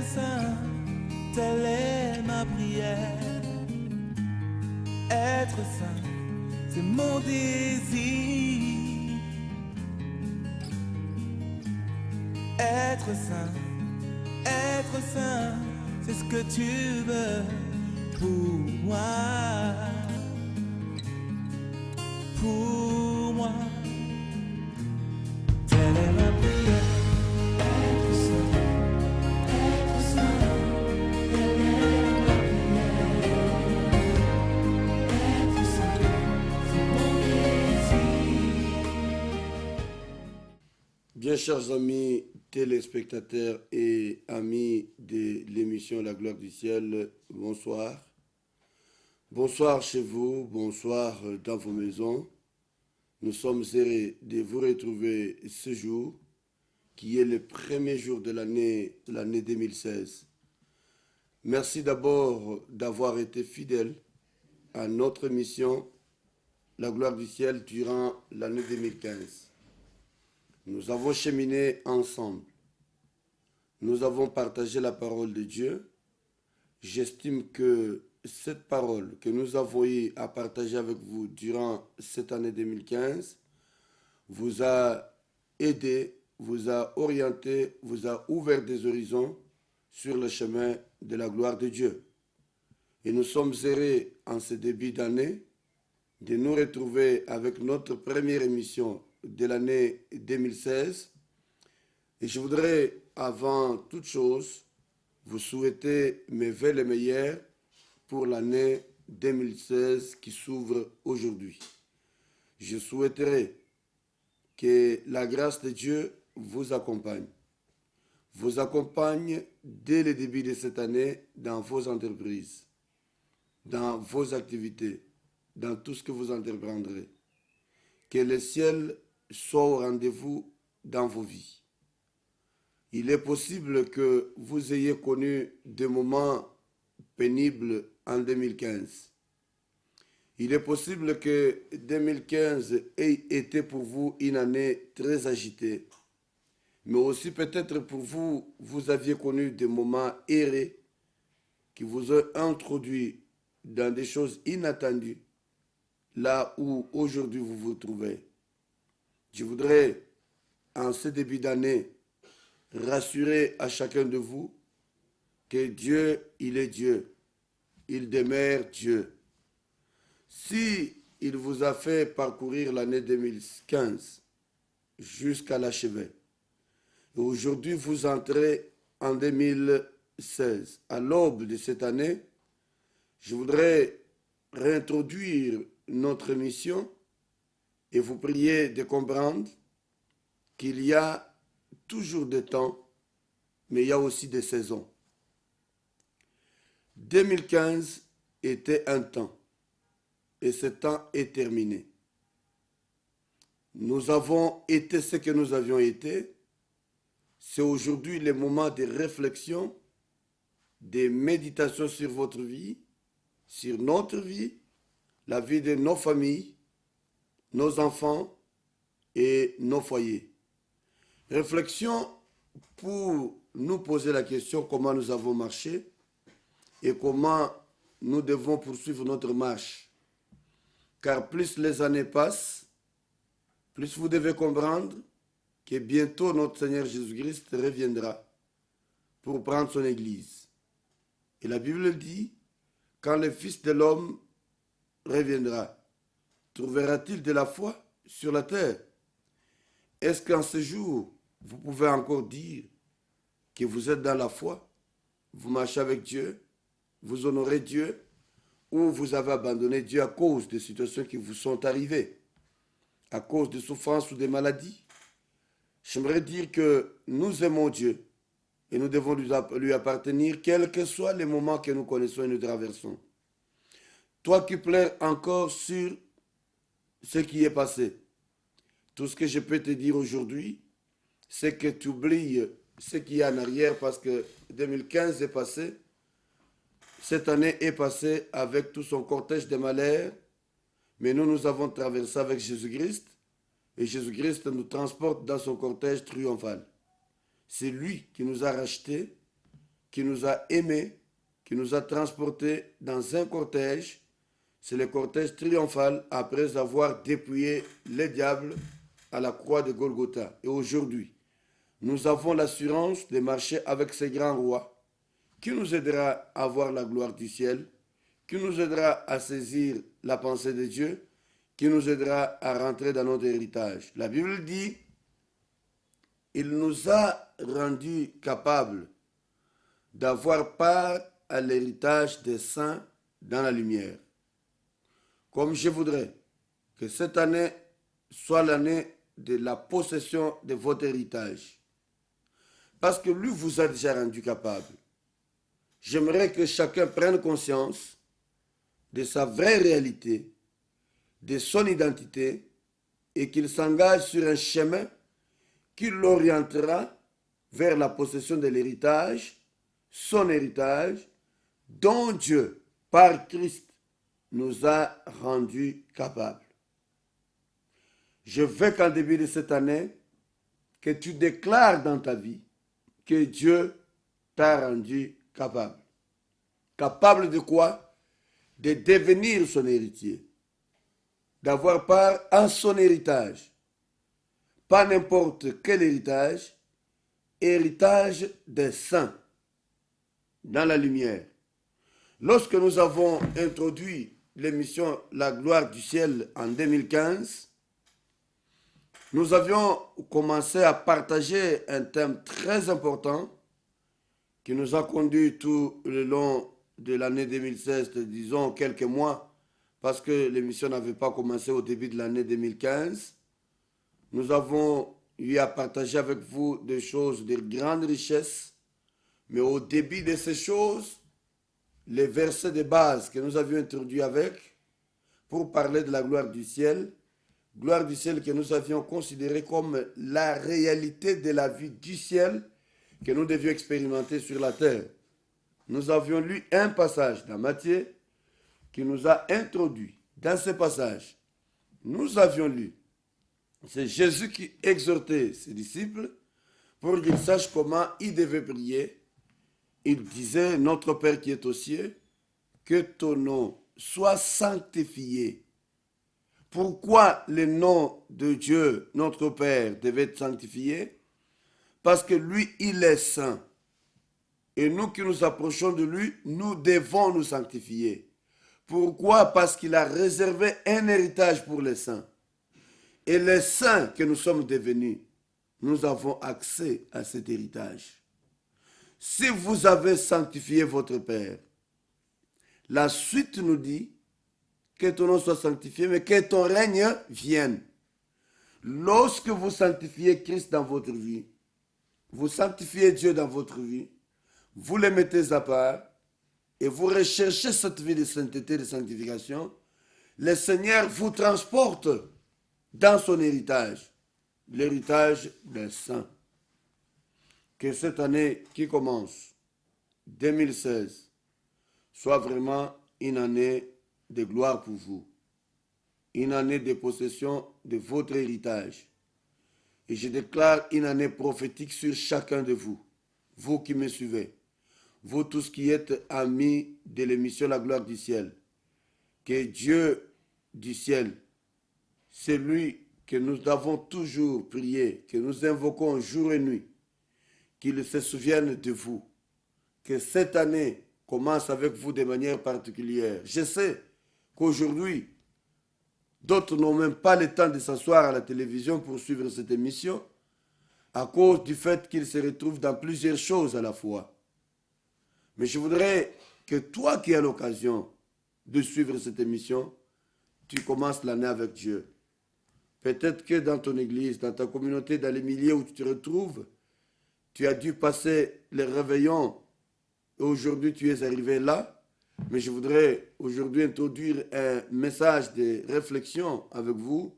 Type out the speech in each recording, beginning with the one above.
saint, telle est ma prière. Être saint, c'est mon désir. Être saint, c'est ce que tu veux pour moi. Pour moi, telle est ma prière. Être saint, telle est ma prière. Être saint, c'est mon désir. Bien chers amis téléspectateurs et amis de l'émission La Gloire du Ciel, bonsoir. Bonsoir chez vous, bonsoir dans vos maisons. Nous sommes heureux de vous retrouver ce jour, qui est le premier jour de l'année 2016. Merci d'abord d'avoir été fidèles à notre mission La Gloire du Ciel durant l'année 2015. Nous avons cheminé ensemble. Nous avons partagé la parole de Dieu. J'estime que cette parole que nous avons eu à partager avec vous durant cette année 2015 vous a aidé, vous a orienté, vous a ouvert des horizons sur le chemin de la gloire de Dieu. Et nous sommes heureux en ce début d'année de nous retrouver avec notre première émission de l'année 2016. Et je voudrais, avant toute chose, vous souhaiter mes vœux les meilleurs pour l'année 2016 qui s'ouvre aujourd'hui. Je souhaiterais que la grâce de Dieu vous accompagne dès le début de cette année dans vos entreprises, dans vos activités, dans tout ce que vous entreprendrez. Que le ciel soit au rendez-vous dans vos vies. Il est possible que vous ayez connu des moments pénibles en 2015. Il est possible que 2015 ait été pour vous une année très agitée. Mais aussi peut-être pour vous, vous aviez connu des moments errés qui vous ont introduit dans des choses inattendues, là où aujourd'hui vous vous trouvez. Je voudrais, en ce début d'année, rassurer à chacun de vous que Dieu, il est Dieu. Il demeure Dieu. Si il vous a fait parcourir l'année 2015 jusqu'à l'achever, et aujourd'hui vous entrez en 2016, à l'aube de cette année, je voudrais réintroduire notre mission et vous prier de comprendre qu'il y a toujours des temps, mais il y a aussi des saisons. 2015 était un temps et ce temps est terminé. Nous avons été ce que nous avions été. C'est aujourd'hui le moment de réflexion, de méditation sur votre vie, sur notre vie, la vie de nos familles, nos enfants et nos foyers. Réflexion pour nous poser la question comment nous avons marché et comment nous devons poursuivre notre marche. Car plus les années passent, plus vous devez comprendre que bientôt notre Seigneur Jésus-Christ reviendra pour prendre son Église. Et la Bible dit, quand le Fils de l'homme reviendra, trouvera-t-il de la foi sur la terre? Est-ce qu'en ce jour, vous pouvez encore dire que vous êtes dans la foi, vous marchez avec Dieu, vous honorez Dieu, ou vous avez abandonné Dieu à cause des situations qui vous sont arrivées, à cause de souffrances ou de maladies? J'aimerais dire que nous aimons Dieu et nous devons lui appartenir, quels que soient les moments que nous connaissons et nous traversons. Toi qui pleures encore sur ce qui est passé, tout ce que je peux te dire aujourd'hui, c'est que tu oublies ce qui est en arrière parce que 2015 est passé. Cette année est passée avec tout son cortège de malheurs, mais nous avons traversé avec Jésus-Christ et Jésus-Christ nous transporte dans son cortège triomphal. C'est lui qui nous a rachetés qui nous a aimés, qui nous a transportés dans un cortège. C'est le cortège triomphal après avoir dépouillé les diables à la croix de Golgotha. Et aujourd'hui, nous avons l'assurance de marcher avec ces grands rois qui nous aidera à voir la gloire du ciel, qui nous aidera à saisir la pensée de Dieu, qui nous aidera à rentrer dans notre héritage. La Bible dit, il nous a rendus capables d'avoir part à l'héritage des saints dans la lumière. Comme je voudrais que cette année soit l'année de la possession de votre héritage. Parce que lui vous a déjà rendu capable. J'aimerais que chacun prenne conscience de sa vraie réalité, de son identité, et qu'il s'engage sur un chemin qui l'orientera vers la possession de l'héritage, son héritage, dont Dieu, par Christ, nous a rendus capables. Je veux qu'en début de cette année, que tu déclares dans ta vie que Dieu t'a rendu capable. Capable de quoi? De devenir son héritier, d'avoir part à son héritage. Pas n'importe quel héritage, héritage des saints, dans la lumière. Lorsque nous avons introduit l'émission La gloire du ciel en 2015, nous avions commencé à partager un thème très important qui nous a conduit tout le long de l'année 2016, disons quelques mois, parce que l'émission n'avait pas commencé au début de l'année 2015. Nous avons eu à partager avec vous des choses de grande richesse, mais au début de ces choses, les versets de base que nous avions introduits avec, pour parler de la gloire du ciel que nous avions considéré comme la réalité de la vie du ciel que nous devions expérimenter sur la terre. Nous avions lu un passage dans Matthieu qui nous a introduit dans ce passage. Nous avions lu, c'est Jésus qui exhortait ses disciples pour qu'ils sachent comment ils devaient prier. Il disait, notre Père qui est aux cieux, que ton nom soit sanctifié. Pourquoi le nom de Dieu, notre Père, devait être sanctifié? Parce que lui, il est saint. Et nous qui nous approchons de lui, nous devons nous sanctifier. Pourquoi? Parce qu'il a réservé un héritage pour les saints. Et les saints que nous sommes devenus, nous avons accès à cet héritage. Si vous avez sanctifié votre Père, la suite nous dit que ton nom soit sanctifié, mais que ton règne vienne. Lorsque vous sanctifiez Christ dans votre vie, vous sanctifiez Dieu dans votre vie, vous le mettez à part et vous recherchez cette vie de sainteté, de sanctification, le Seigneur vous transporte dans son héritage, l'héritage des saints. Que cette année qui commence, 2016, soit vraiment une année de gloire pour vous, une année de possession de votre héritage. Et je déclare une année prophétique sur chacun de vous, vous qui me suivez, vous tous qui êtes amis de l'émission La gloire du ciel. Que Dieu du ciel, celui que nous avons toujours prié, que nous invoquons jour et nuit, qu'il se souvienne de vous. Que cette année commence avec vous de manière particulière. Je sais qu'aujourd'hui, d'autres n'ont même pas le temps de s'asseoir à la télévision pour suivre cette émission à cause du fait qu'ils se retrouvent dans plusieurs choses à la fois. Mais je voudrais que toi qui as l'occasion de suivre cette émission, tu commences l'année avec Dieu. Peut-être que dans ton église, dans ta communauté, dans les milieux où tu te retrouves, tu as dû passer les réveillons et aujourd'hui tu es arrivé là. Mais je voudrais aujourd'hui introduire un message de réflexion avec vous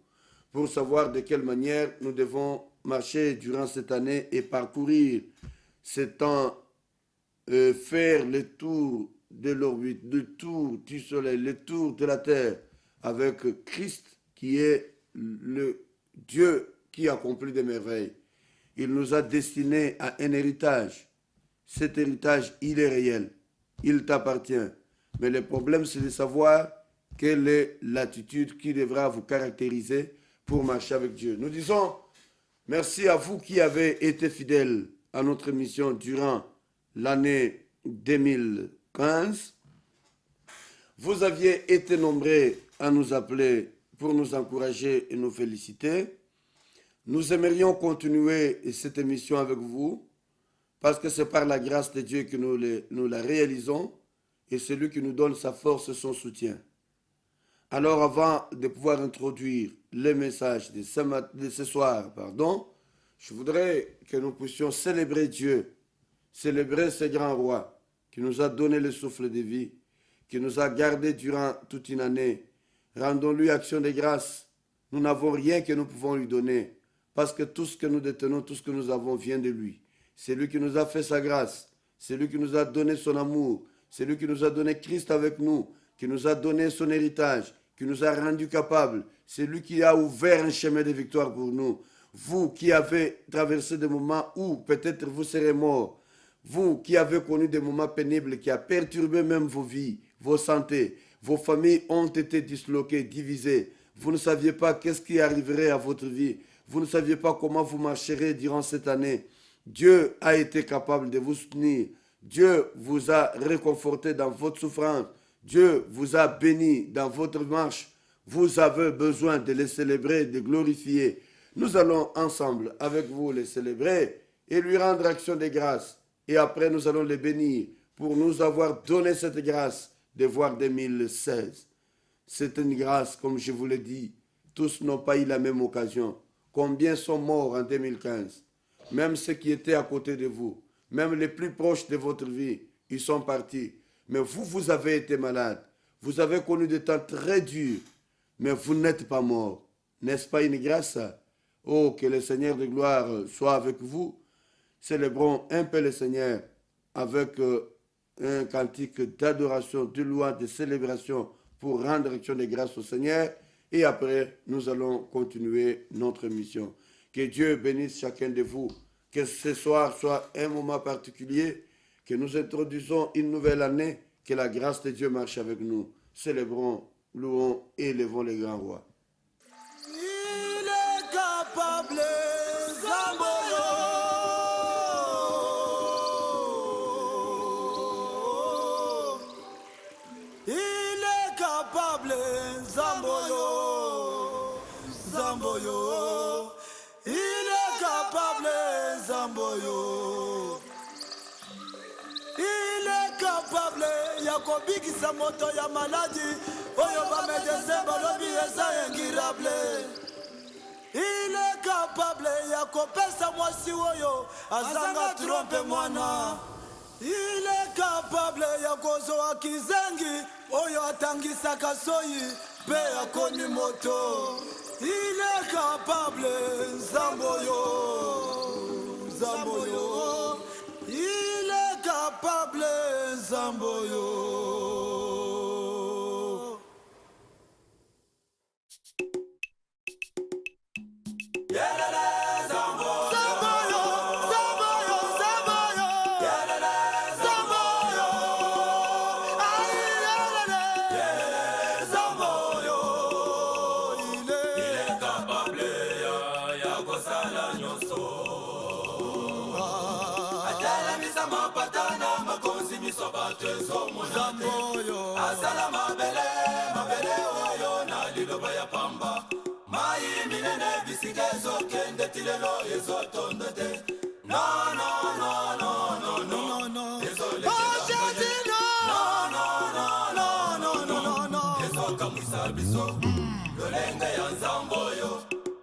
pour savoir de quelle manière nous devons marcher durant cette année et parcourir ce temps, faire le tour de l'orbite, le tour du soleil, le tour de la terre avec Christ qui est le Dieu qui accomplit des merveilles. Il nous a destinés à un héritage. Cet héritage, il est réel. Il t'appartient. Mais le problème, c'est de savoir quelle est l'attitude qui devra vous caractériser pour marcher avec Dieu. Nous disons merci à vous qui avez été fidèles à notre mission durant l'année 2015. Vous aviez été nombreux à nous appeler pour nous encourager et nous féliciter. Nous aimerions continuer cette émission avec vous parce que c'est par la grâce de Dieu que nous la réalisons et c'est lui qui nous donne sa force et son soutien. Alors avant de pouvoir introduire le message de ce soir, je voudrais que nous puissions célébrer Dieu, célébrer ce grand roi qui nous a donné le souffle de vie, qui nous a gardés durant toute une année. Rendons-lui action de grâce. Nous n'avons rien que nous pouvons lui donner parce que tout ce que nous détenons, tout ce que nous avons vient de lui. C'est lui qui nous a fait sa grâce, c'est lui qui nous a donné son amour, c'est lui qui nous a donné Christ avec nous, qui nous a donné son héritage, qui nous a rendus capables. C'est lui qui a ouvert un chemin de victoire pour nous. Vous qui avez traversé des moments où peut-être vous serez morts, vous qui avez connu des moments pénibles qui ont perturbé même vos vies, vos santé, vos familles ont été disloquées, divisées. Vous ne saviez pas qu'est-ce qui arriverait à votre vie. Vous ne saviez pas comment vous marcherez durant cette année. Dieu a été capable de vous soutenir. Dieu vous a réconforté dans votre souffrance. Dieu vous a béni dans votre marche. Vous avez besoin de les célébrer, de glorifier. Nous allons ensemble avec vous les célébrer et lui rendre action de grâce. Et après, nous allons les bénir pour nous avoir donné cette grâce de voir 2016. C'est une grâce, comme je vous l'ai dit. Tous n'ont pas eu la même occasion. Combien sont morts en 2015? Même ceux qui étaient à côté de vous, même les plus proches de votre vie, ils sont partis. Mais vous, vous avez été malade. Vous avez connu des temps très durs, mais vous n'êtes pas mort. N'est-ce pas une grâce? Oh, que le Seigneur de gloire soit avec vous. Célébrons un peu le Seigneur avec un cantique d'adoration, de louange, de célébration pour rendre action de grâce au Seigneur. Et après, nous allons continuer notre mission. Que Dieu bénisse chacun de vous. Que ce soir soit un moment particulier, que nous introduisons une nouvelle année, que la grâce de Dieu marche avec nous. Célébrons, louons et élevons les grands rois. Il est capable, Zamboyo. Il est capable, Zamboyo. Zamboyo. Il est capable, Zamboyo. Il est capable, Yakobiki Samoto ya maladie, Oyoba Medese Balobi esa ingirable. Il est capable, Yakopesa Mwasi Oyo, Azanga trompe mwana. Il est capable, Yakozo Akizengi, Oyo Atangisa Kasoyi, Pe Akoni Moto. Il est capable, Zamboyo, Zamboyo. Il est capable, Zamboyo. Zamboyo asala mabele oyo na liloba ya pamba mai minene bisigezo kende tilelo ezotondo te no ezokamwisa biso lolenge ya Zamboyo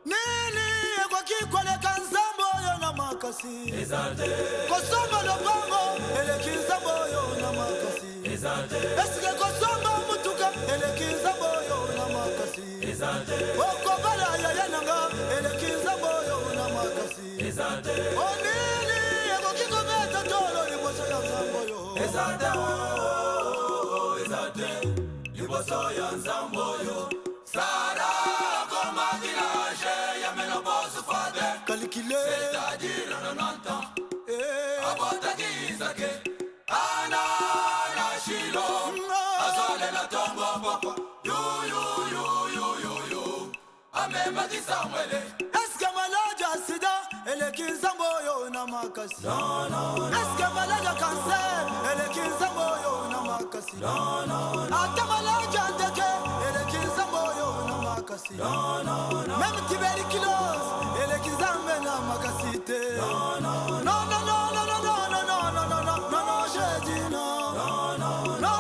nini ekwakikoleka Zamboyo na makasi ezate kosomba lopango eleki Zamboyo na makasi esike kosomba mutuka eleki Zamboyo na makasi okobala yaya nanga eleki Zamboyo na makasi onini ekoki kometa tolo liboso ya Zamboyo liboso ya Zamboyo Sara koma village ya menoposu fade kalikile c'est-à-dire 90 ans abotaki Eske malaja sida elekinza moyo na makasi. Eske malaja cancer elekinza moyo na makasi. Ata malaja ndeke elekinza moyo na makasi. Même tuberculose elekinza na makasi te. Non non non non non non non non non non non non j'ai dit non. Non non non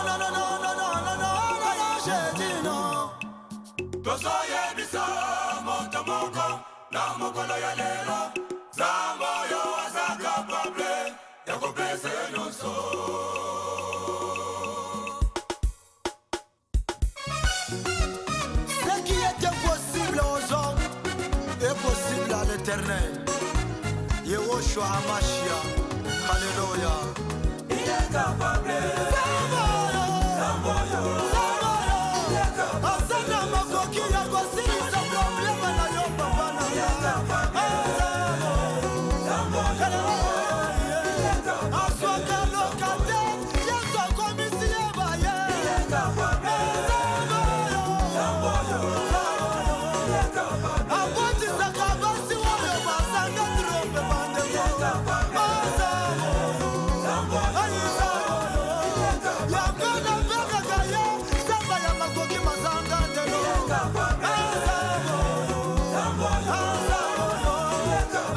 non non non non non non non j'ai dit non. Tosoye bisa moto moko na mokolo ya lelo Zambo yo aza capable ya kopesa nyonso. Ce qui est impossible aux hommes est possible à l'Éternel. Yehoshua Hamashia, Alléluia. Il est capable. Asana makoki ya kosilisa problema na yo papa na aswaka lokate yesu akomisi ye baye abotisaka basi oyo basanga trompe bandeko yango nabengaka ye samba ya makoki mazanga ndelo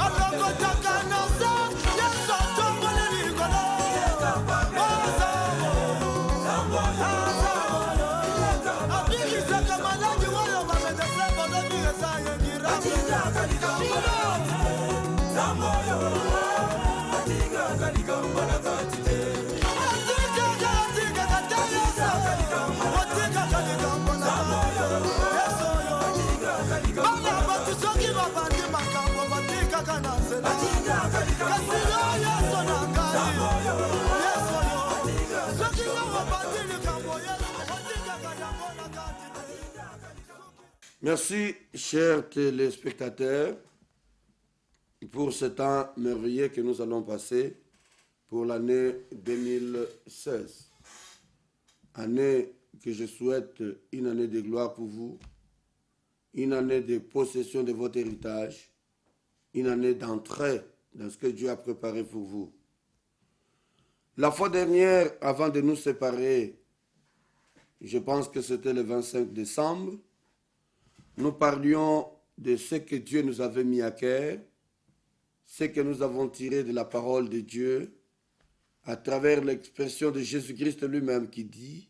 alokotaka na se yesu atomboli likolo abikisaka maladi oyo bamedese bolobi eza bana batu soki babandi makambo batikaka na nzela kasi yo yesu na ngai yesu yo soki yo babandi likambo yesu otikaka yango na kati. Merci, chers téléspectateurs, pour ce temps merveilleux que nous allons passer pour l'année 2016. Année que je souhaite une année de gloire pour vous, une année de possession de votre héritage, une année d'entrée dans ce que Dieu a préparé pour vous. La fois dernière, avant de nous séparer, je pense que c'était le 25 décembre, nous parlions de ce que Dieu nous avait mis à cœur, ce que nous avons tiré de la parole de Dieu, à travers l'expression de Jésus-Christ lui-même qui dit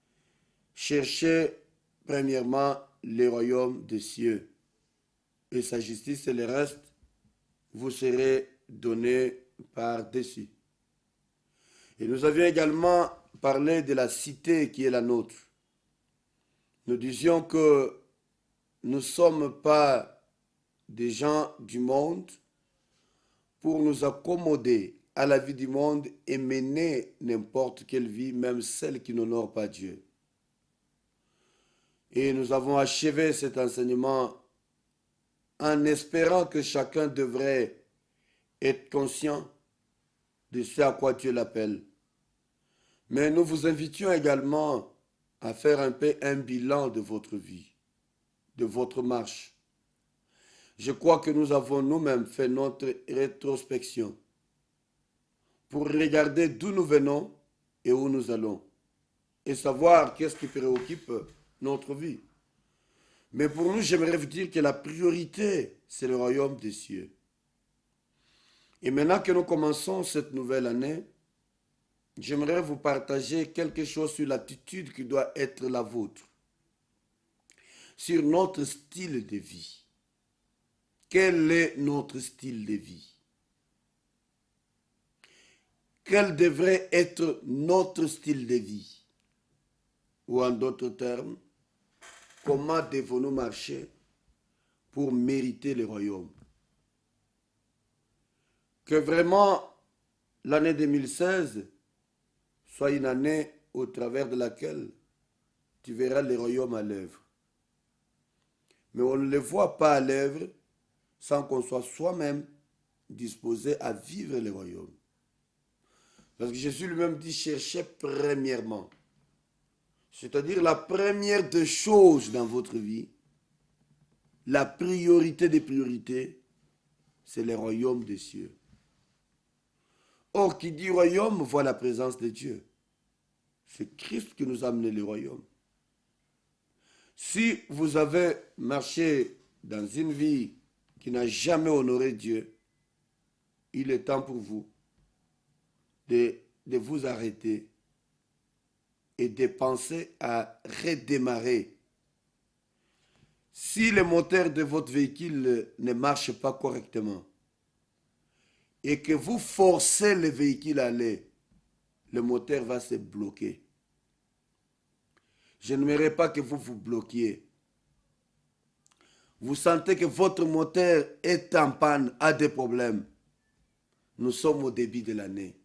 « Cherchez premièrement le royaume des cieux, et sa justice et le reste vous serez donné par-dessus. » Et nous avions également parlé de la cité qui est la nôtre. Nous disions que nous ne sommes pas des gens du monde pour nous accommoder à la vie du monde et mener n'importe quelle vie, même celle qui n'honore pas Dieu. Et nous avons achevé cet enseignement en espérant que chacun devrait être conscient de ce à quoi Dieu l'appelle. Mais nous vous invitions également à faire un peu un bilan de votre vie, de votre marche. Je crois que nous avons nous-mêmes fait notre rétrospection pour regarder d'où nous venons et où nous allons et savoir qu'est-ce qui préoccupe notre vie. Mais pour nous, j'aimerais vous dire que la priorité, c'est le royaume des cieux. Et maintenant que nous commençons cette nouvelle année, j'aimerais vous partager quelque chose sur l'attitude qui doit être la vôtre, sur notre style de vie. Quel est notre style de vie? Quel devrait être notre style de vie? Ou en d'autres termes, comment devons-nous marcher pour mériter le royaume? Que vraiment l'année 2016 soit une année au travers de laquelle tu verras le royaume à l'œuvre. Mais on ne le voit pas à l'œuvre sans qu'on soit soi-même disposé à vivre le royaume. Parce que Jésus lui-même dit, cherchez premièrement. C'est-à-dire la première des choses dans votre vie, la priorité des priorités, c'est le royaume des cieux. Or, qui dit royaume voit la présence de Dieu. C'est Christ qui nous a amené le royaume. Si vous avez marché dans une vie qui n'a jamais honoré Dieu, il est temps pour vous de vous arrêter et de penser à redémarrer. Si le moteur de votre véhicule ne marche pas correctement et que vous forcez le véhicule à aller, le moteur va se bloquer. Je n'aimerais pas que vous vous bloquiez. Vous sentez que votre moteur est en panne, a des problèmes. Nous sommes au début de l'année.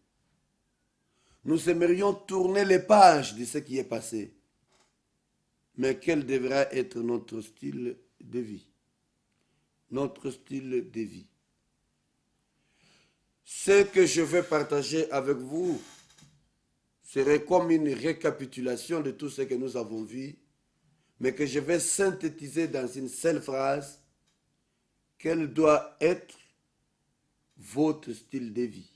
Nous aimerions tourner les pages de ce qui est passé. Mais quel devra être notre style de vie? Notre style de vie. Ce que je vais partager avec vous serait comme une récapitulation de tout ce que nous avons vu, mais que je vais synthétiser dans une seule phrase. Quel doit être votre style de vie?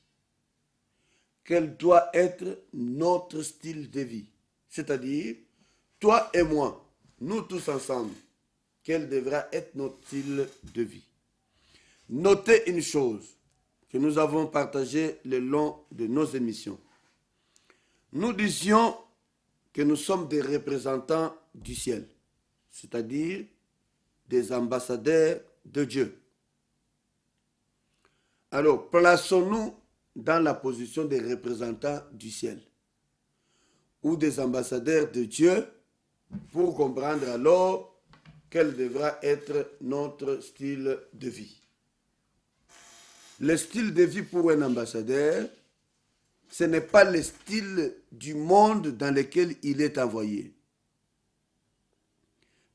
Quel doit être notre style de vie? C'est-à-dire, toi et moi, nous tous ensemble, quel devra être notre style de vie? Notez une chose que nous avons partagée le long de nos émissions. Nous disions que nous sommes des représentants du ciel, c'est-à-dire des ambassadeurs de Dieu. Alors, plaçons-nous dans la position des représentants du ciel ou des ambassadeurs de Dieu pour comprendre alors quel devra être notre style de vie. Le style de vie pour un ambassadeur, ce n'est pas le style du monde dans lequel il est envoyé.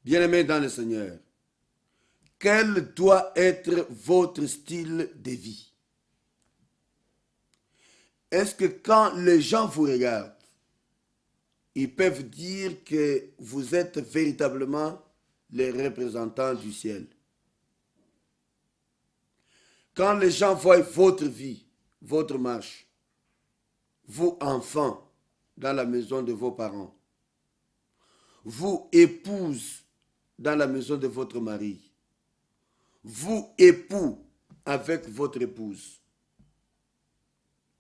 Bien-aimés dans le Seigneur, quel doit être votre style de vie? Est-ce que quand les gens vous regardent, ils peuvent dire que vous êtes véritablement les représentants du ciel? Quand les gens voient votre vie, votre marche, vous enfants dans la maison de vos parents, vous épouses dans la maison de votre mari, vous époux avec votre épouse,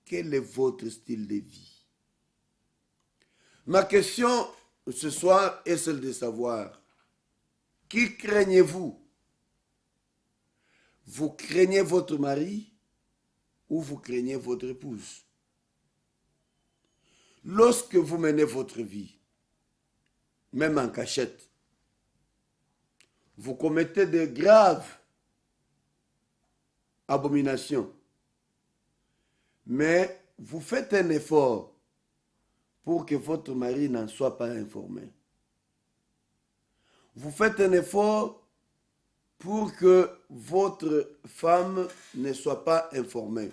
quel est votre style de vie? Ma question ce soir est celle de savoir, qui craignez-vous? Vous craignez votre mari ou vous craignez votre épouse? Lorsque vous menez votre vie, même en cachette, vous commettez de graves abominations, mais vous faites un effort pour que votre mari n'en soit pas informé. Vous faites un effort pour que votre femme ne soit pas informée.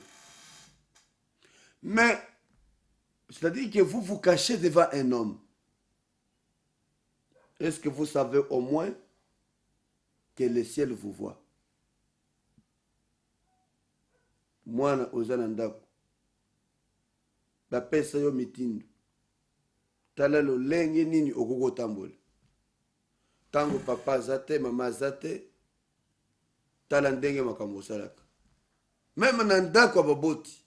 Mais, c'est-à-dire que vous vous cachez devant un homme. Est-ce que vous savez au moins que le ciel vous voit? Mwana ozana ndako. Bapesa yo mitindo. Tala lolenge nini okoko tambola. Tango papa zate, mama zate, tala ndenge makambo salaka. Même na ndako baboti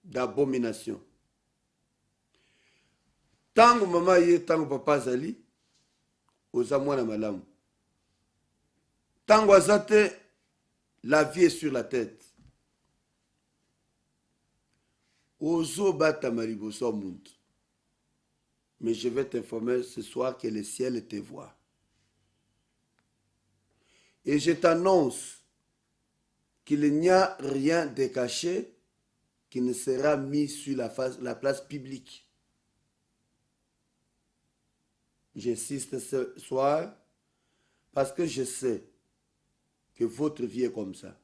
d'abomination. Tango mama ye, tango papa zali, oza mwana malamu. Tango azate, la vie est sur la tête. Ozo bata mariboso muntu. Mais je vais t'informer ce soir que le ciel te voit. Et je t'annonce qu'il n'y a rien de caché qui ne sera mis sur la place publique. J'insiste ce soir parce que je sais que votre vie est comme ça.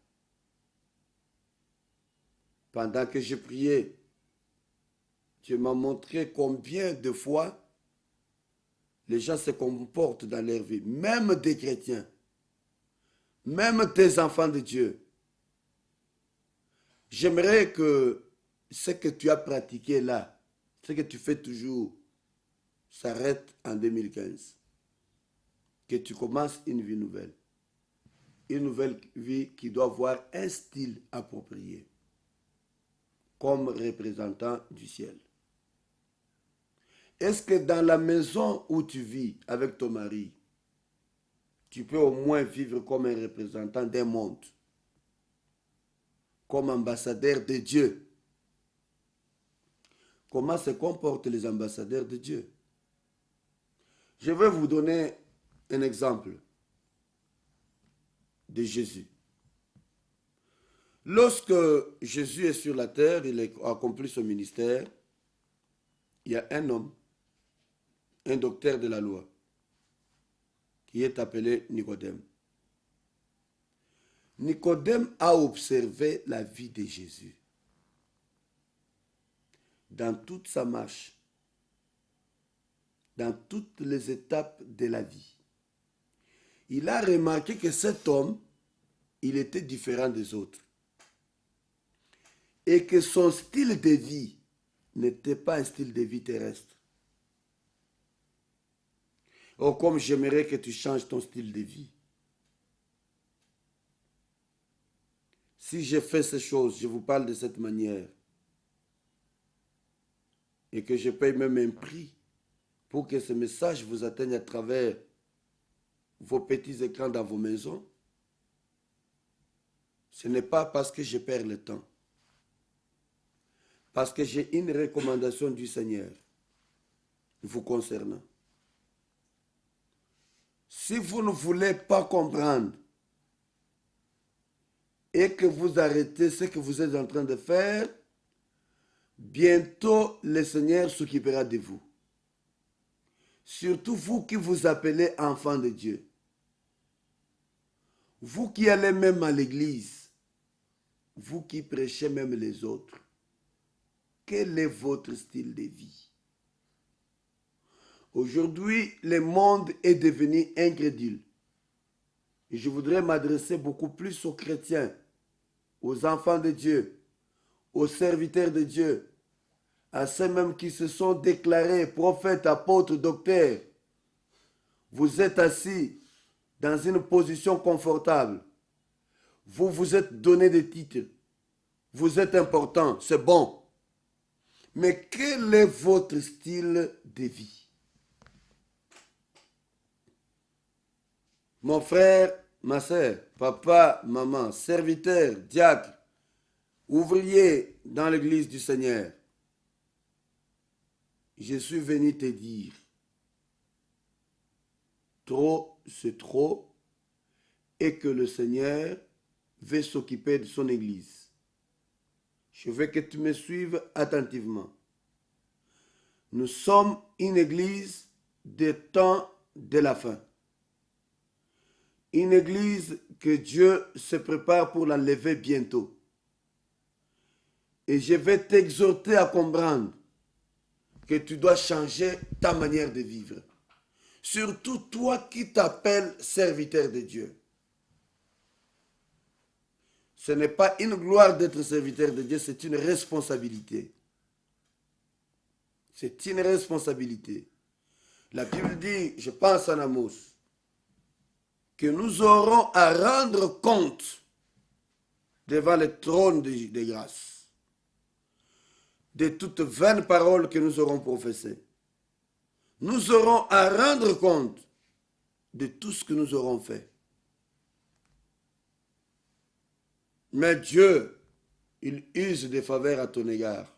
Pendant que je priais, Dieu m'a montré combien de fois les gens se comportent dans leur vie, même des chrétiens, même des enfants de Dieu. J'aimerais que ce que tu as pratiqué là, ce que tu fais toujours, s'arrête en 2015. Que tu commences une vie nouvelle. Une nouvelle vie qui doit avoir un style approprié comme représentant du ciel. Est-ce que dans la maison où tu vis avec ton mari, tu peux au moins vivre comme un représentant d'un monde, comme ambassadeur de Dieu? Comment se comportent les ambassadeurs de Dieu? Je vais vous donner un exemple de Jésus. Lorsque Jésus est sur la terre, il a accompli son ministère, il y a un homme, un docteur de la loi, qui est appelé Nicodème. Nicodème a observé la vie de Jésus dans toute sa marche, dans toutes les étapes de la vie. Il a remarqué que cet homme, il était différent des autres. Et que son style de vie n'était pas un style de vie terrestre. Oh, comme j'aimerais que tu changes ton style de vie. Si je fais ces choses, je vous parle de cette manière, et que je paye même un prix pour que ce message vous atteigne à travers vos petits écrans dans vos maisons, ce n'est pas parce que je perds le temps. Parce que j'ai une recommandation du Seigneur vous concernant. Si vous ne voulez pas comprendre et que vous arrêtez ce que vous êtes en train de faire, bientôt le Seigneur s'occupera de vous. Surtout vous qui vous appelez enfants de Dieu. Vous qui allez même à l'église. Vous qui prêchez même les autres. Quel est votre style de vie? Aujourd'hui, le monde est devenu incrédule. Et je voudrais m'adresser beaucoup plus aux chrétiens, aux enfants de Dieu, aux serviteurs de Dieu, à ceux mêmes qui se sont déclarés prophètes, apôtres, docteurs. Vous êtes assis dans une position confortable. Vous vous êtes donné des titres. Vous êtes important, c'est bon. Mais quel est votre style de vie? Mon frère, ma soeur, papa, maman, serviteur, diacre, ouvrier dans l'église du Seigneur, je suis venu te dire, trop c'est trop, et que le Seigneur veut s'occuper de son église. Je veux que tu me suives attentivement. Nous sommes une église des temps de la fin. Une église que Dieu se prépare pour la lever bientôt. Et je vais t'exhorter à comprendre que tu dois changer ta manière de vivre. Surtout toi qui t'appelles serviteur de Dieu. Ce n'est pas une gloire d'être serviteur de Dieu, c'est une responsabilité. C'est une responsabilité. La Bible dit, je pense en Amos, que nous aurons à rendre compte devant le trône de grâce de toutes vaines paroles que nous aurons professées. Nous aurons à rendre compte de tout ce que nous aurons fait. Mais Dieu, il use des faveurs à ton égard.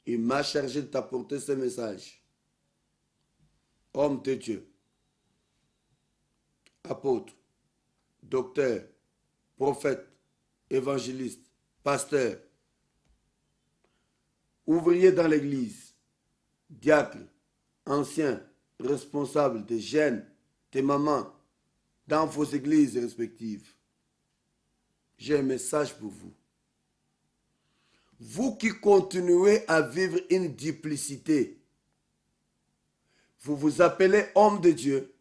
Il m'a chargé de t'apporter ce message. Homme de Dieu, apôtre, docteur, prophète, évangéliste, pasteur, ouvrier dans l'église, diacre, ancien, responsable des jeunes, des mamans, dans vos églises respectives. J'ai un message pour vous. Vous qui continuez à vivre une duplicité, Vous vous appelez homme de Dieu,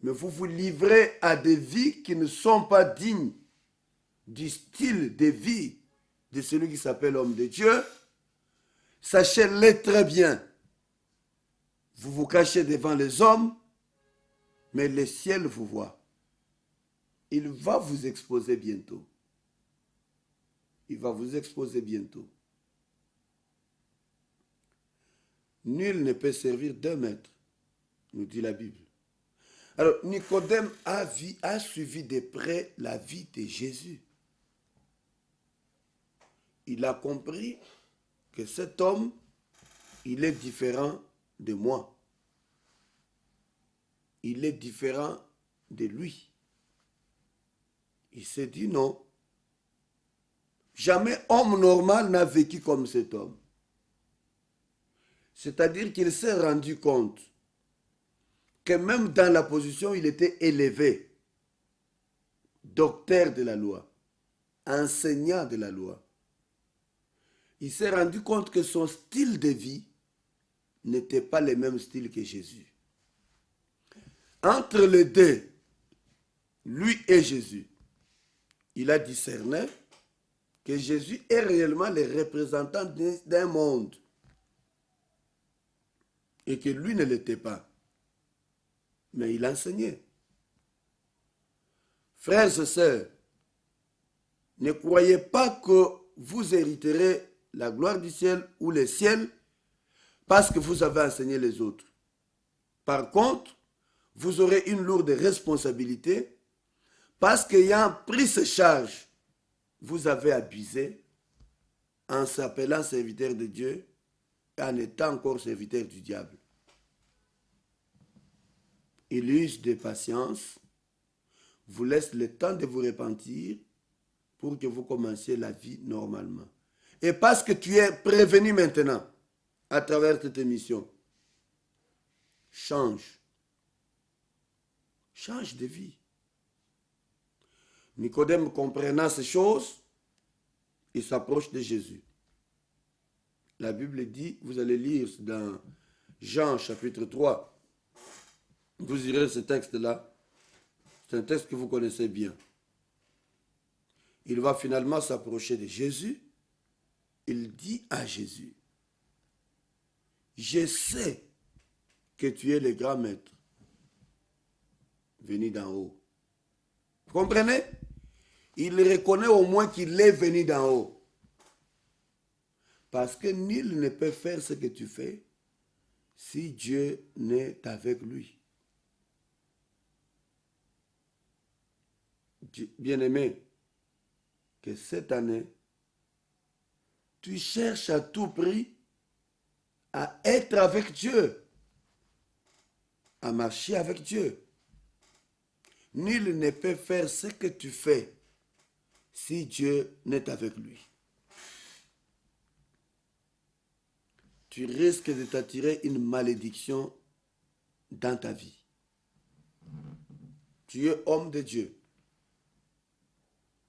mais vous vous livrez à des vies qui ne sont pas dignes du style de vie de celui qui s'appelle homme de Dieu. Sachez-le très bien. Vous vous cachez devant les hommes, mais le ciel vous voit. Il va vous exposer bientôt. Il va vous exposer bientôt. Nul ne peut servir deux maîtres, nous dit la Bible. Alors, Nicodème a suivi de près la vie de Jésus. Il a compris que cet homme, il est différent de moi. Il est différent de lui. Il s'est dit non. Jamais homme normal n'a vécu comme cet homme. C'est-à-dire qu'il s'est rendu compte que même dans la position, il était élevé, docteur de la loi, enseignant de la loi. Il s'est rendu compte que son style de vie n'était pas le même style que Jésus. Entre les deux, lui et Jésus, il a discerné que Jésus est réellement le représentant d'un monde et que lui ne l'était pas. Mais il enseignait. Frères et sœurs, ne croyez pas que vous hériterez la gloire du ciel ou le ciel parce que vous avez enseigné les autres. Par contre, vous aurez une lourde responsabilité parce qu'ayant pris ces charges, vous avez abusé en s'appelant serviteur de Dieu et en étant encore serviteur du diable. Il use de patience, vous laisse le temps de vous repentir pour que vous commenciez la vie normalement. Et parce que tu es prévenu maintenant à travers cette émission, change. Change de vie. Nicodème, comprenant ces choses, il s'approche de Jésus. La Bible dit, vous allez lire dans Jean chapitre 3, vous irez ce texte-là. C'est un texte que vous connaissez bien. Il va finalement s'approcher de Jésus. Il dit à Jésus, je sais que tu es le grand maître venu d'en haut. Vous comprenez? Il reconnaît au moins qu'il est venu d'en haut. Parce que nul ne peut faire ce que tu fais si Dieu n'est avec lui. Bien-aimé, que cette année, tu cherches à tout prix à être avec Dieu, à marcher avec Dieu. Nul ne peut faire ce que tu fais si Dieu n'est avec lui. Tu risques de t'attirer une malédiction dans ta vie. Tu es homme de Dieu.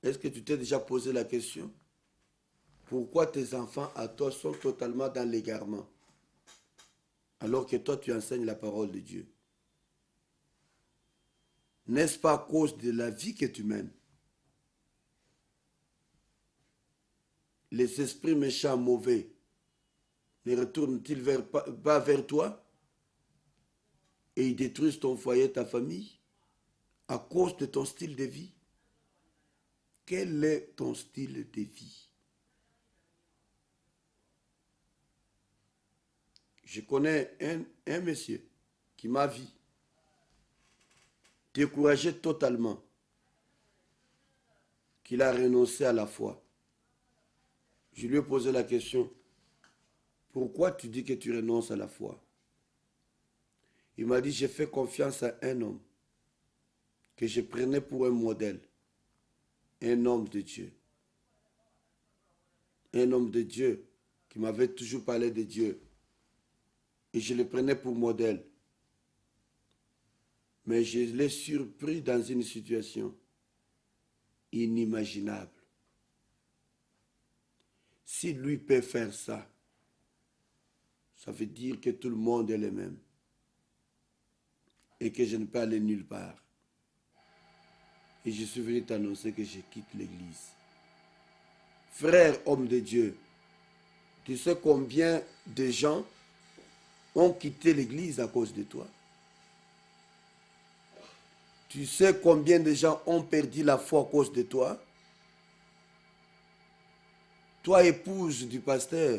Est-ce que tu t'es déjà posé la question? Pourquoi tes enfants à toi sont totalement dans l'égarement alors que toi tu enseignes la parole de Dieu? N'est-ce pas à cause de la vie que tu mènes? Les esprits méchants mauvais ne retournent-ils pas vers toi et ils détruisent ton foyer, ta famille à cause de ton style de vie? Quel est ton style de vie? Je connais un monsieur qui m'a vu découragé totalement, qu'il a renoncé à la foi. Je lui ai posé la question, pourquoi tu dis que tu renonces à la foi? Il m'a dit, j'ai fait confiance à un homme que je prenais pour un modèle, un homme de Dieu. Un homme de Dieu qui m'avait toujours parlé de Dieu. Et je le prenais pour modèle. Mais je l'ai surpris dans une situation inimaginable. Si lui peut faire ça, ça veut dire que tout le monde est le même. et que je ne peux aller nulle part. Et je suis venu t'annoncer que je quitte l'église. Frère, homme de Dieu, tu sais combien de gens ont quitté l'église à cause de toi? Tu sais combien de gens ont perdu la foi à cause de toi? Toi, épouse du pasteur,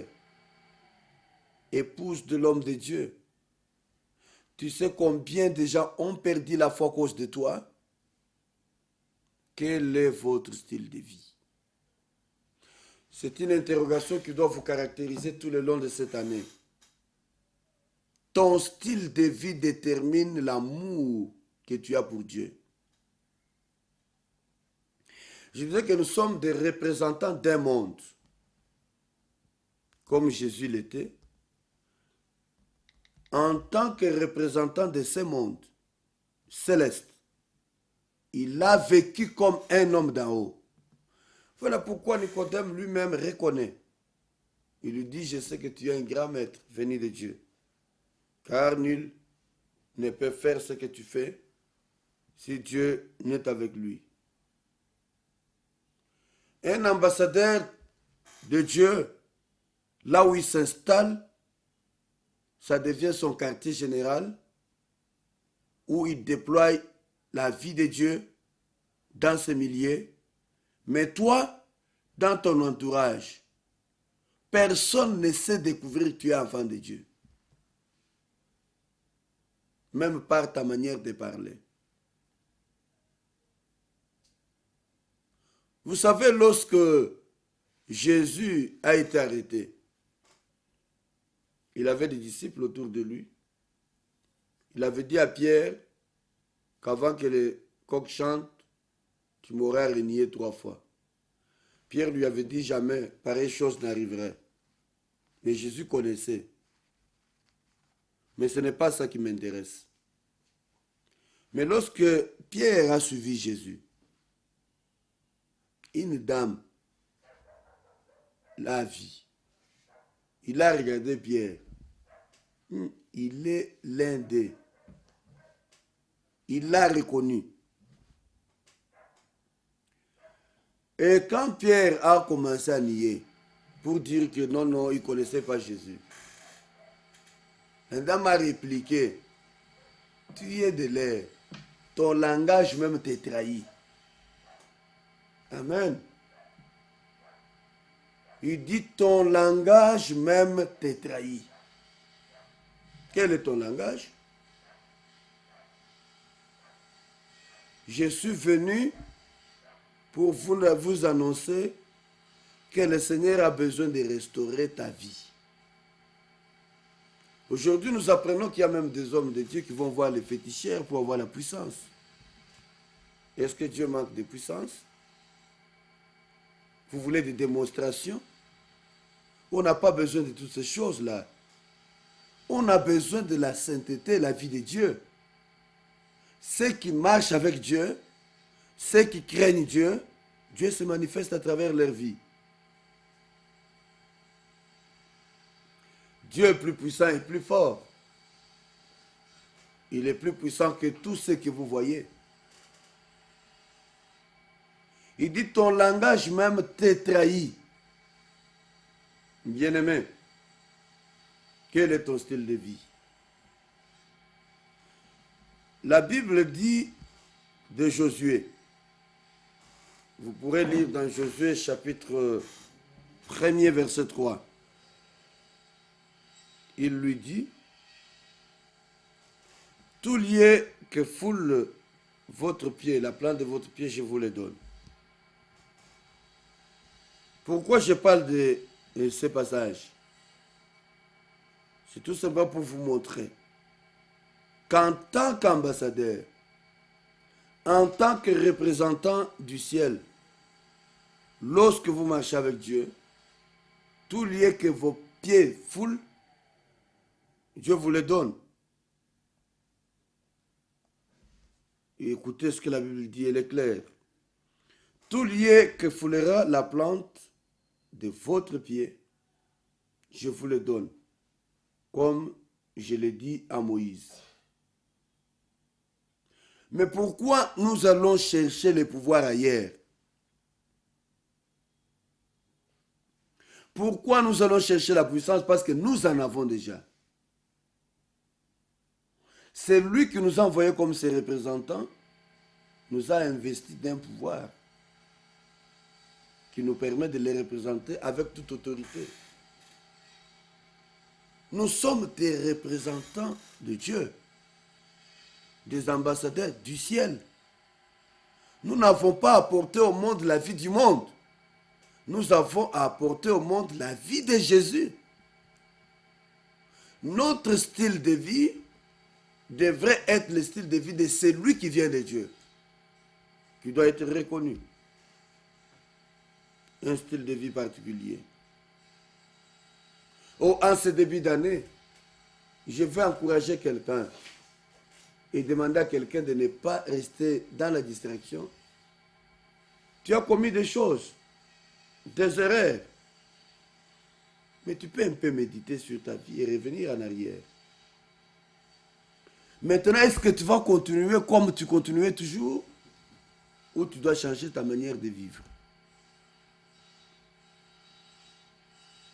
épouse de l'homme de Dieu, tu sais combien de gens ont perdu la foi à cause de toi? Quel est votre style de vie? C'est une interrogation qui doit vous caractériser tout le long de cette année. Ton style de vie détermine l'amour que tu as pour Dieu. Je disais que nous sommes des représentants d'un monde, comme Jésus l'était. En tant que représentant de ce monde céleste, il a vécu comme un homme d'en haut. Voilà pourquoi Nicodème lui-même reconnaît. Il lui dit, je sais que tu es un grand maître venu de Dieu, car nul ne peut faire ce que tu fais si Dieu n'est avec lui. Un ambassadeur de Dieu, là où il s'installe, ça devient son quartier général, où il déploie la vie de Dieu dans ce milieu. Mais toi, dans ton entourage, personne ne sait découvrir que tu es enfant de Dieu. Même par ta manière de parler. Vous savez, lorsque Jésus a été arrêté, il avait des disciples autour de lui. Il avait dit à Pierre qu'avant que les coqs chantent, tu m'aurais renié 3 fois. Pierre lui avait dit jamais, pareille chose n'arriverait. Mais Jésus connaissait. Mais ce n'est pas ça qui m'intéresse. Mais lorsque Pierre a suivi Jésus, une dame l'a vu. Il a regardé Pierre. Il est l'un d'eux. Il l'a reconnu. Et quand Pierre a commencé à nier, pour dire que non, il ne connaissait pas Jésus, la dame a répliqué, tu es de l'air, ton langage même te trahit. Amen. Il dit, ton langage même te trahit. Quel est ton langage? Je suis venu pour vous annoncer que le Seigneur a besoin de restaurer ta vie. Aujourd'hui, nous apprenons qu'il y a même des hommes de Dieu qui vont voir les féticheurs pour avoir la puissance. Est-ce que Dieu manque de puissance? Vous voulez des démonstrations? On n'a pas besoin de toutes ces choses-là. On a besoin de la sainteté, la vie de Dieu. Ceux qui marchent avec Dieu, ceux qui craignent Dieu, Dieu se manifeste à travers leur vie. Dieu est plus puissant et plus fort. Il est plus puissant que tous ceux que vous voyez. Il dit, ton langage même te trahit. Bien-aimé, quel est ton style de vie? La Bible dit de Josué. Vous pourrez lire dans Josué chapitre 1er verset 3. Il lui dit, tout lieu que foule votre pied, la plante de votre pied, je vous le donne. Pourquoi je parle de ce passage? C'est tout simplement pour vous montrer qu'en tant qu'ambassadeur, en tant que représentant du ciel, lorsque vous marchez avec Dieu, tout lieu que vos pieds foulent, Dieu vous le donne. Et écoutez ce que la Bible dit, elle est claire. Tout lieu que foulera la plante de votre pied, je vous le donne, comme je l'ai dit à Moïse. Mais pourquoi nous allons chercher le pouvoir ailleurs? Pourquoi nous allons chercher la puissance? Parce que nous en avons déjà. C'est lui qui nous a envoyés comme ses représentants, nous a investi d'un pouvoir qui nous permet de les représenter avec toute autorité. Nous sommes des représentants de Dieu, des ambassadeurs du ciel. Nous n'avons pas apporté au monde la vie du monde. Nous avons apporté au monde la vie de Jésus. Notre style de vie devrait être le style de vie de celui qui vient de Dieu, qui doit être reconnu. Un style de vie particulier. Oh, en ce début d'année, je vais encourager quelqu'un et demander à quelqu'un de ne pas rester dans la distraction. Tu as commis des choses, des erreurs, mais tu peux un peu méditer sur ta vie et revenir en arrière. Maintenant, est-ce que tu vas continuer comme tu continuais toujours ou tu dois changer ta manière de vivre?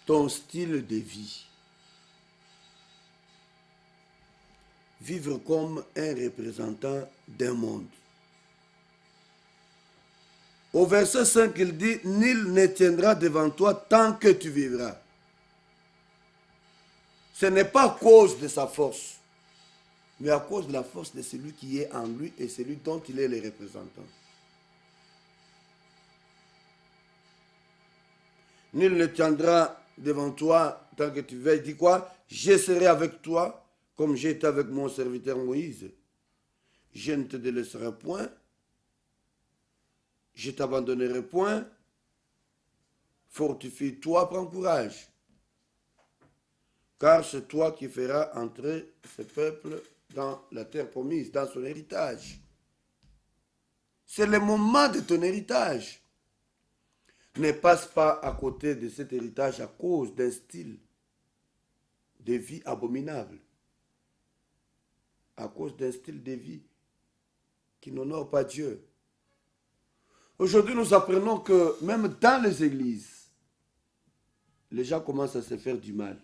Ton style de vie. Vivre comme un représentant d'un monde. Au verset 5, il dit, nul ne tiendra devant toi tant que tu vivras. Ce n'est pas à cause de sa force, mais à cause de la force de celui qui est en lui et celui dont il est le représentant. Nul ne tiendra devant toi tant que tu veilles. Dis quoi? Je serai avec toi comme j'ai été avec mon serviteur Moïse. Je ne te délaisserai point. Je t'abandonnerai point. Fortifie-toi, prends courage. Car c'est toi qui feras entrer ce peuple dans la terre promise, dans son héritage. C'est le moment de ton héritage. Ne passe pas à côté de cet héritage à cause d'un style de vie abominable. À cause d'un style de vie qui n'honore pas Dieu. Aujourd'hui, nous apprenons que même dans les églises, les gens commencent à se faire du mal.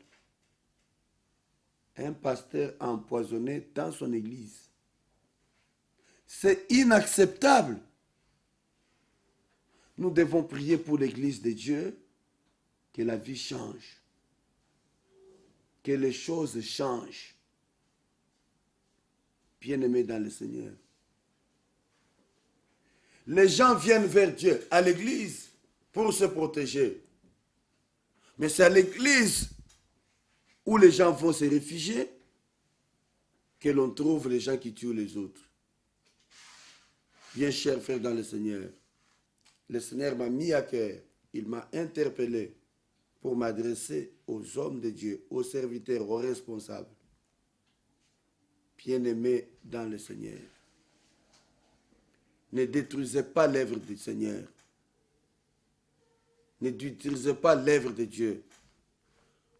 Un pasteur empoisonné dans son église. C'est inacceptable. Nous devons prier pour l'église de Dieu, que la vie change, que les choses changent. Bien-aimés dans le Seigneur. Les gens viennent vers Dieu, à l'église, pour se protéger. Mais c'est à l'église où les gens vont se réfugier que l'on trouve les gens qui tuent les autres. Bien cher frère dans le Seigneur, le Seigneur m'a mis à cœur, il m'a interpellé pour m'adresser aux hommes de Dieu, aux serviteurs, aux responsables. Bien-aimés dans le Seigneur, ne détruisez pas l'œuvre du Seigneur. Ne détruisez pas l'œuvre de Dieu.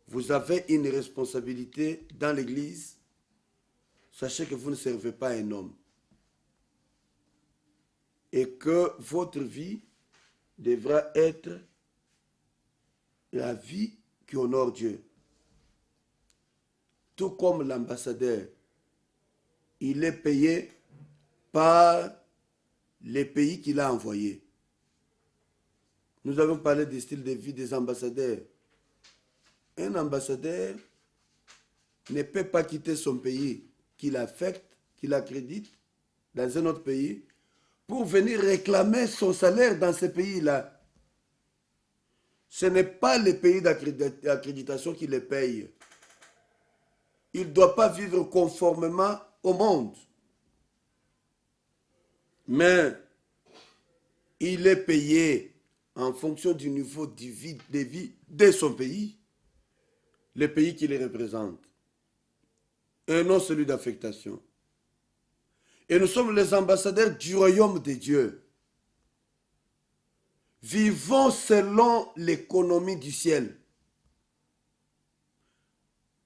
Vous avez une responsabilité dans l'église. Sachez que vous ne servez pas un homme. Et que votre vie devra être la vie qui honore Dieu. Tout comme l'ambassadeur, il est payé par les pays qu'il a envoyés. Nous avons parlé du style de vie des ambassadeurs. Un ambassadeur ne peut pas quitter son pays qu'il affecte, qu'il accrédite dans un autre pays pour venir réclamer son salaire dans ce pays-là. Ce n'est pas le pays d'accréditation qui le paye. Il ne doit pas vivre conformément au monde. Mais il est payé en fonction du niveau de vie de son pays, le pays qui les représente, et non celui d'affectation. Et nous sommes les ambassadeurs du royaume de Dieu. Vivons selon l'économie du ciel.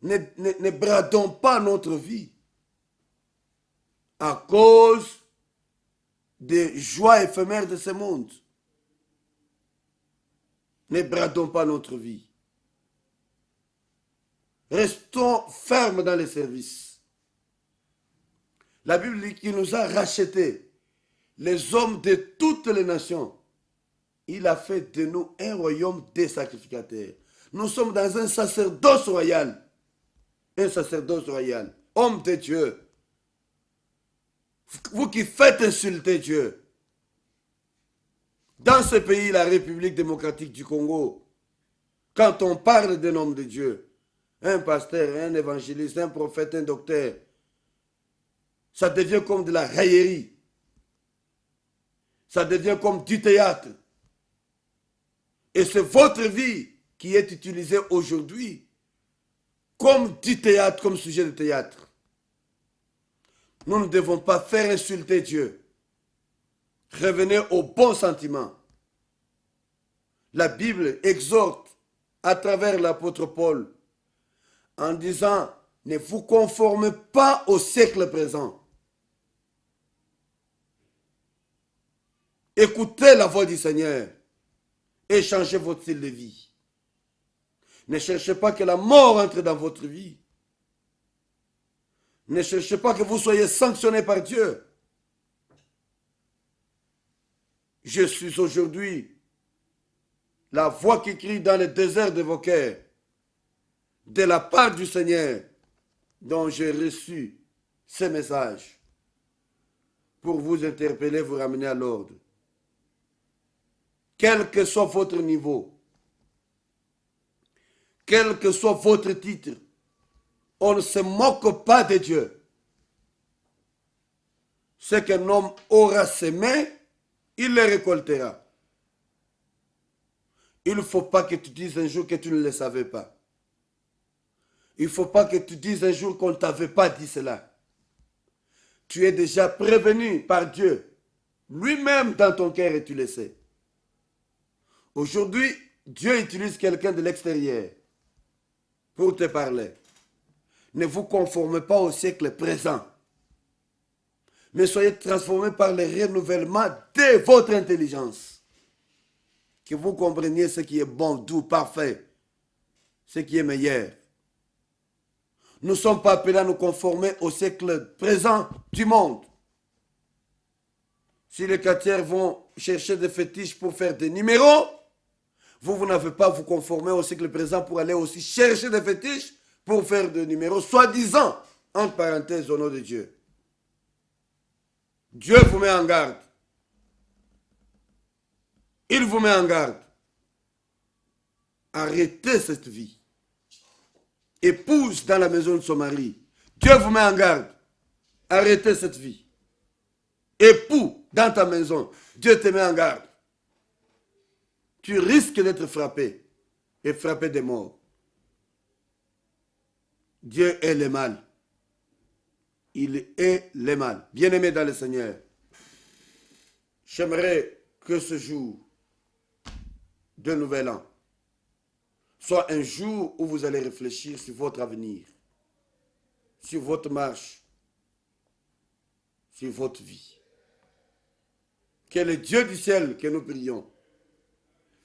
Ne bradons pas notre vie à cause des joies éphémères de ce monde. Ne bradons pas notre vie. Restons fermes dans les services. La Bible dit qu'il nous a rachetés, les hommes de toutes les nations. Il a fait de nous un royaume des sacrificateurs. Nous sommes dans un sacerdoce royal. Un sacerdoce royal. Homme de Dieu. Vous qui faites insulter Dieu. Dans ce pays, la République démocratique du Congo, quand on parle d'un homme de Dieu, un pasteur, un évangéliste, un prophète, un docteur, ça devient comme de la raillerie. Ça devient comme du théâtre. Et c'est votre vie qui est utilisée aujourd'hui comme du théâtre, comme sujet de théâtre. Nous ne devons pas faire insulter Dieu. Revenez au bon sentiment. La Bible exhorte à travers l'apôtre Paul en disant, ne vous conformez pas au siècle présent. Écoutez la voix du Seigneur et changez votre style de vie. Ne cherchez pas que la mort entre dans votre vie. Ne cherchez pas que vous soyez sanctionné par Dieu. Je suis aujourd'hui la voix qui crie dans le désert de vos cœurs, de la part du Seigneur, dont j'ai reçu ce message pour vous interpeller, vous ramener à l'ordre. Quel que soit votre niveau, quel que soit votre titre, on ne se moque pas de Dieu. Ce qu'un homme aura semé, il le récoltera. Il ne faut pas que tu dises un jour que tu ne le savais pas. Il ne faut pas que tu dises un jour qu'on ne t'avait pas dit cela. Tu es déjà prévenu par Dieu, lui-même dans ton cœur et tu le sais. Aujourd'hui, Dieu utilise quelqu'un de l'extérieur pour te parler. Ne vous conformez pas au siècle présent, mais soyez transformés par le renouvellement de votre intelligence. Que vous compreniez ce qui est bon, doux, parfait, ce qui est meilleur. Nous ne sommes pas appelés à nous conformer au siècle présent du monde. Si les chrétiens vont chercher des fétiches pour faire des numéros, vous n'avez pas à vous conformer au siècle présent pour aller aussi chercher des fétiches pour faire des numéros, soi-disant, entre parenthèses, au nom de Dieu. Dieu vous met en garde. Il vous met en garde. Arrêtez cette vie. Épouse dans la maison de son mari. Dieu vous met en garde. Arrêtez cette vie. Époux dans ta maison. Dieu te met en garde. Tu risques d'être frappé et frappé de mort. Dieu est le mal. Il est le mal. Bien-aimé dans le Seigneur, j'aimerais que ce jour de Nouvel An soit un jour où vous allez réfléchir sur votre avenir, sur votre marche, sur votre vie. Que le Dieu du ciel que nous prions,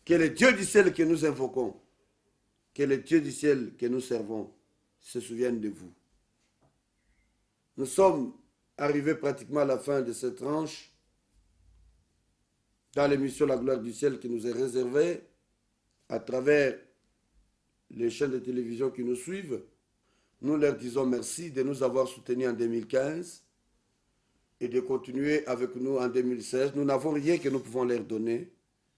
que le Dieu du ciel que nous invoquons, que le Dieu du ciel que nous servons se souvienne de vous. Nous sommes arrivés pratiquement à la fin de cette tranche dans l'émission La gloire du ciel qui nous est réservée à travers les chaînes de télévision qui nous suivent. Nous leur disons merci de nous avoir soutenus en 2015 et de continuer avec nous en 2016. Nous n'avons rien que nous pouvons leur donner,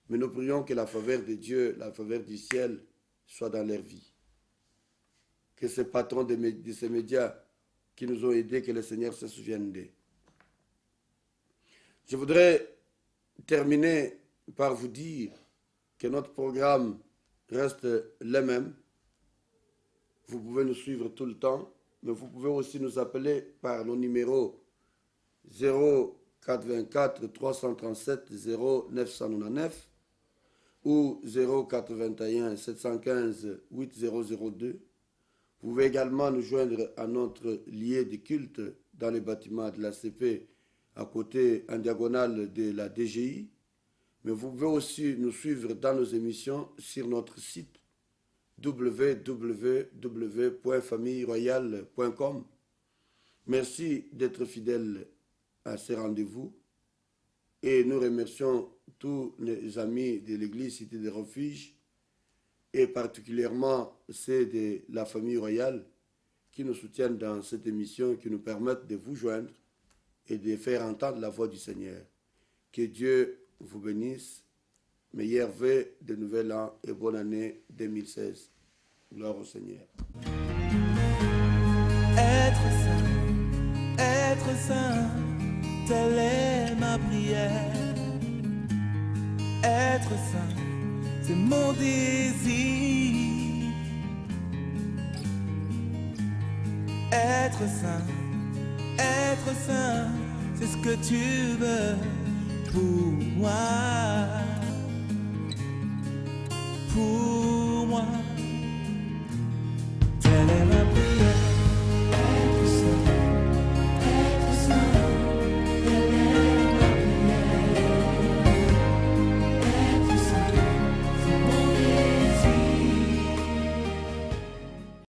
mais nous prions que la faveur de Dieu, la faveur du ciel soit dans leur vie. Que ces patrons de ces médias qui nous ont aidés, que le Seigneur se souvienne d'eux. Je voudrais terminer par vous dire que notre programme reste le même. Vous pouvez nous suivre tout le temps, mais vous pouvez aussi nous appeler par le numéro 0424 337 0999 ou 0421 715 8002. Vous pouvez également nous joindre à notre lieu de culte dans le bâtiment de l'ACP à côté, en diagonale de la DGI. Mais vous pouvez aussi nous suivre dans nos émissions sur notre site www.familleroyale.com. Merci d'être fidèles à ces rendez-vous et nous remercions tous les amis de l'Église Cité des Refuges et particulièrement ceux de la famille royale qui nous soutiennent dans cette émission, qui nous permettent de vous joindre et de faire entendre la voix du Seigneur. Que Dieu vous bénisse. Meilleurs vœux de nouvel an et bonne année 2016. Gloire au Seigneur. Être saint, telle est ma prière. Être saint, c'est mon désir. Être saint, c'est ce que tu veux pour moi. Pour